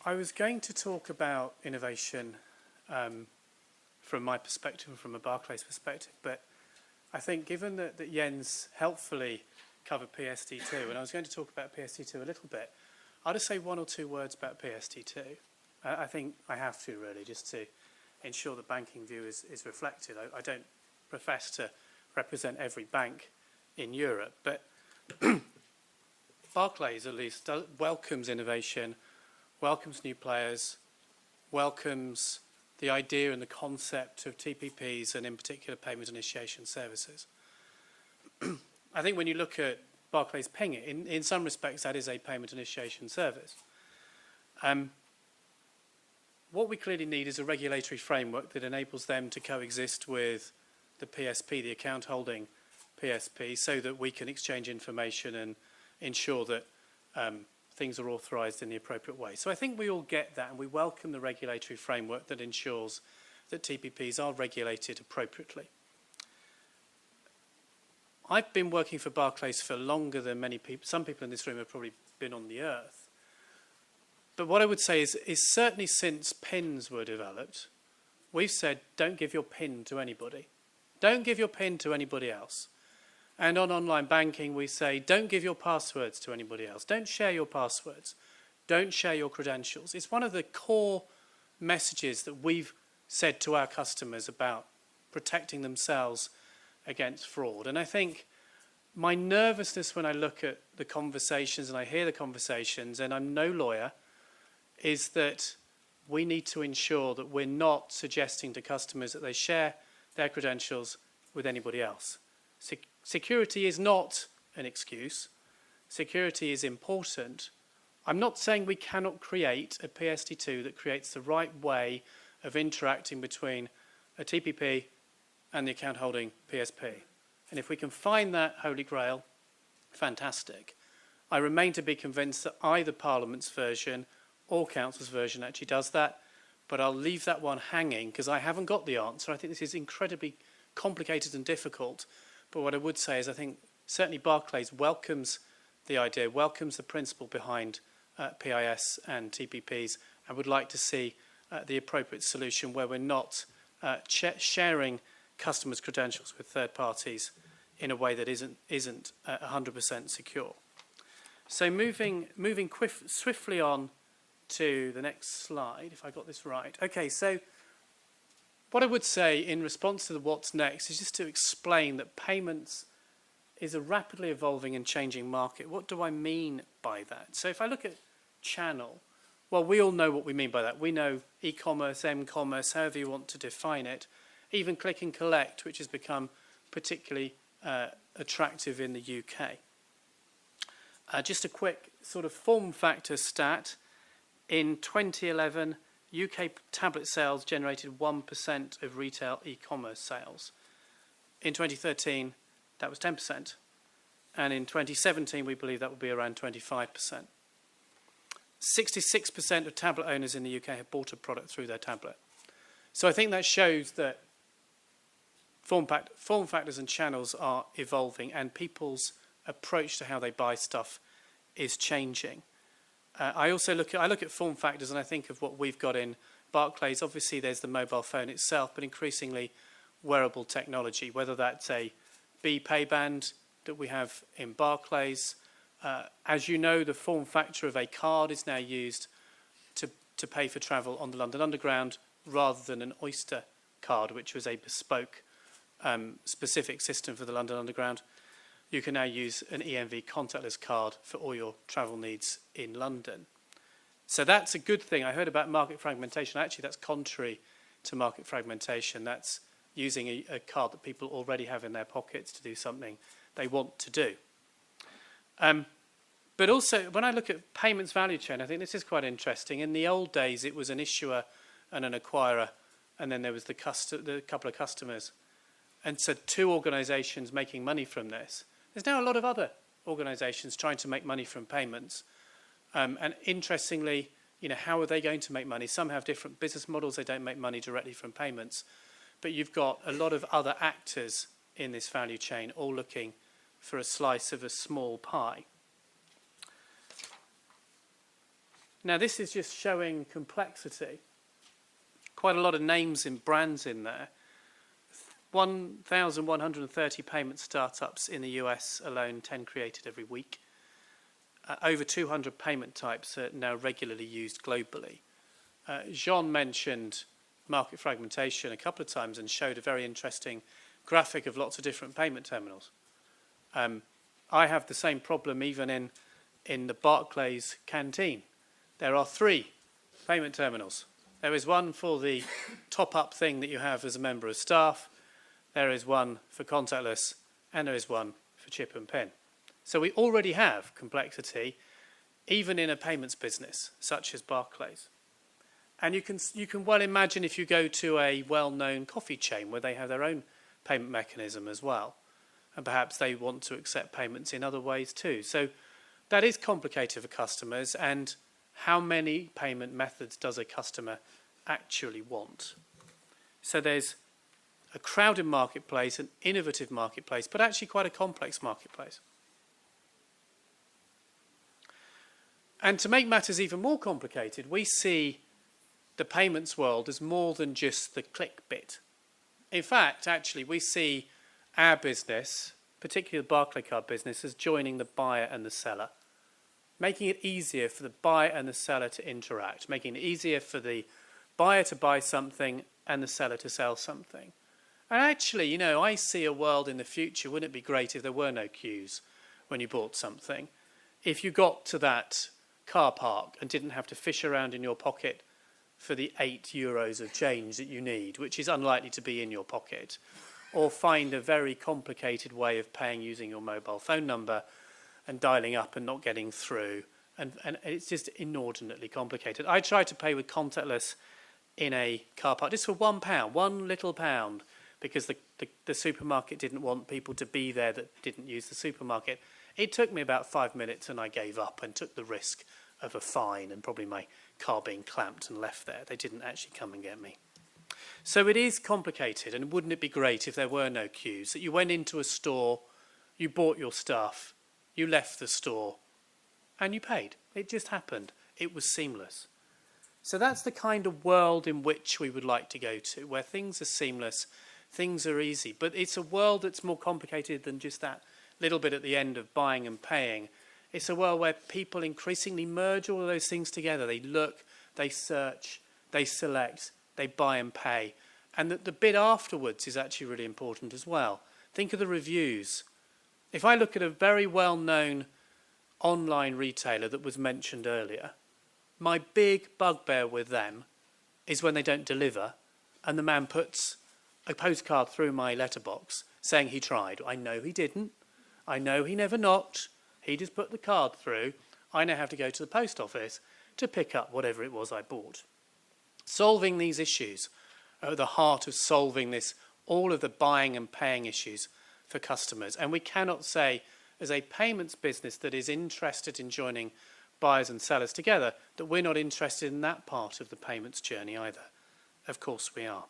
I was going to talk about innovation from my perspective and from a Barclays perspective, but I think given that Jens helpfully covered PSD2, and I was going to talk about PSD2 a little bit, I'll just say one or two words about PSD2. I think I have to really, just to ensure the banking view is reflected. I don't profess to represent every bank in Europe, but Barclays at least welcomes innovation, welcomes new players, welcomes the idea and the concept of TPPs and in particular payment initiation services. I think when you look at Barclays Ping It, in some respects that is a payment initiation service. What we clearly need is a regulatory framework that enables them to coexist with the PSP, the account holding PSP, so that we can exchange information and ensure that things are authorised in the appropriate way. So I think we all get that, and we welcome the regulatory framework that ensures that TPPs are regulated appropriately. I've been working for Barclays for longer than many people. Some people in this room have probably been on the earth. But what I would say is certainly since PINs were developed, we've said don't give your PIN to anybody. Don't give your PIN to anybody else. And on online banking, we say, don't give your passwords to anybody else. Don't share your passwords. Don't share your credentials. It's one of the core messages that we've said to our customers about protecting themselves against fraud. And I think my nervousness when I look at the conversations and I hear the conversations, and I'm no lawyer, is that we need to ensure that we're not suggesting to customers that they share their credentials with anybody else. Security is not an excuse. Security is important. I'm not saying we cannot create a PSD2 that creates the right way of interacting between a TPP and the account holding PSP. And if we can find that holy grail, fantastic. I remain to be convinced that either Parliament's version or Council's version actually does that, but I'll leave that one hanging because I haven't got the answer. I think this is incredibly complicated and difficult. But what I would say is I think certainly Barclays welcomes the idea, welcomes the principle behind PIS and TPPs, and would like to see the appropriate solution where we're not sharing customers' credentials with third parties in a way that isn't 100% secure. So moving swiftly on to the next slide, if I got this right. Okay, so what I would say in response to the what's next is just to explain that payments is a rapidly evolving and changing market. What do I mean by that? So if I look at channel, well, we all know what we mean by that. We know e-commerce, m-commerce, however you want to define it, even click and collect, which has become particularly attractive in the UK. Just a quick sort of form factor stat. In 2011, UK tablet sales generated 1% of retail e-commerce sales. In 2013, that was 10%. And in 2017, we believe that will be around 25%. 66% of tablet owners in the UK have bought a product through their tablet. So I think that shows that form factors and channels are evolving and people's approach to how they buy stuff is changing. I also look at form factors and I think of what we've got in Barclays. Obviously, there's the mobile phone itself, but increasingly wearable technology, whether that's a B-Pay band that we have in Barclays. As you know, the form factor of a card is now used to pay for travel on the London Underground rather than an Oyster card, which was a bespoke specific system for the London Underground. You can now use an EMV contactless card for all your travel needs in London. So that's a good thing. I heard about market fragmentation. Actually, that's contrary to market fragmentation. That's using a card that people already have in their pockets to do something they want to do. But also, when I look at payments value chain, I think this is quite interesting. In the old days, it was an issuer and an acquirer, and then there was the couple of customers. And so two organisations making money from this. There's now a lot of other organisations trying to make money from payments. And interestingly, how are they going to make money? Some have different business models. They don't make money directly from payments. But you've got a lot of other actors in this value chain all looking for a slice of a small pie. Now, this is just showing complexity. Quite a lot of names and brands in there. 1,130 payment startups in the US alone, 10 created every week. Over 200 payment types are now regularly used globally. Jean mentioned market fragmentation a couple of times and showed a very interesting graphic of lots of different payment terminals. I have the same problem even in the Barclays canteen. There are 3 payment terminals. There is one for the top-up thing that you have as a member of staff. There is one for contactless, and there is one for chip and PIN. So we already have complexity, even in a payments business, such as Barclays. And you can well imagine if you go to a well-known coffee chain where they have their own payment mechanism as well, and perhaps they want to accept payments in other ways too. So that is complicated for customers, and how many payment methods does a customer actually want? So there's a crowded marketplace, an innovative marketplace, but actually quite a complex marketplace. And to make matters even more complicated, we see the payments world as more than just the click bit. In fact, actually, we see our business, particularly the Barclaycard business, as joining the buyer and the seller, making it easier for the buyer and the seller to interact, making it easier for the buyer to buy something and the seller to sell something. And actually, I see a world in the future, wouldn't it be great if there were no queues when you bought something? If you got to that car park and didn't have to fish around in your pocket for the €8 of change that you need, which is unlikely to be in your pocket, or find a very complicated way of paying using your mobile phone number and dialing up and not getting through, and it's just inordinately complicated. I tried to pay with contactless in a car park just for £1, one little pound, because the supermarket didn't want people to be there that didn't use the supermarket. It took me about 5 minutes and I gave up and took the risk of a fine and probably my car being clamped and left there. They didn't actually come and get me. So it is complicated, and wouldn't it be great if there were no queues, that you went into a store, you bought your stuff, you left the store, and you paid. It just happened. It was seamless. So that's the kind of world in which we would like to go to, where things are seamless, things are easy. But it's a world that's more complicated than just that little bit at the end of buying and paying. It's a world where people increasingly merge all of those things together. They look, they search, they select, they buy and pay. And the bit afterwards is actually really important as well. Think of the reviews. If I look at a very well-known online retailer that was mentioned earlier, my big bugbear with them is when they don't deliver and the man puts a postcard through my letterbox saying he tried. I know he didn't. I know he never knocked. He just put the card through. I now have to go to the post office to pick up whatever it was I bought. Solving these issues are at the heart of solving all of the buying and paying issues for customers. And we cannot say, as a payments business that is interested in joining buyers and sellers together, that we're not interested in that part of the payments journey either. Of course we are.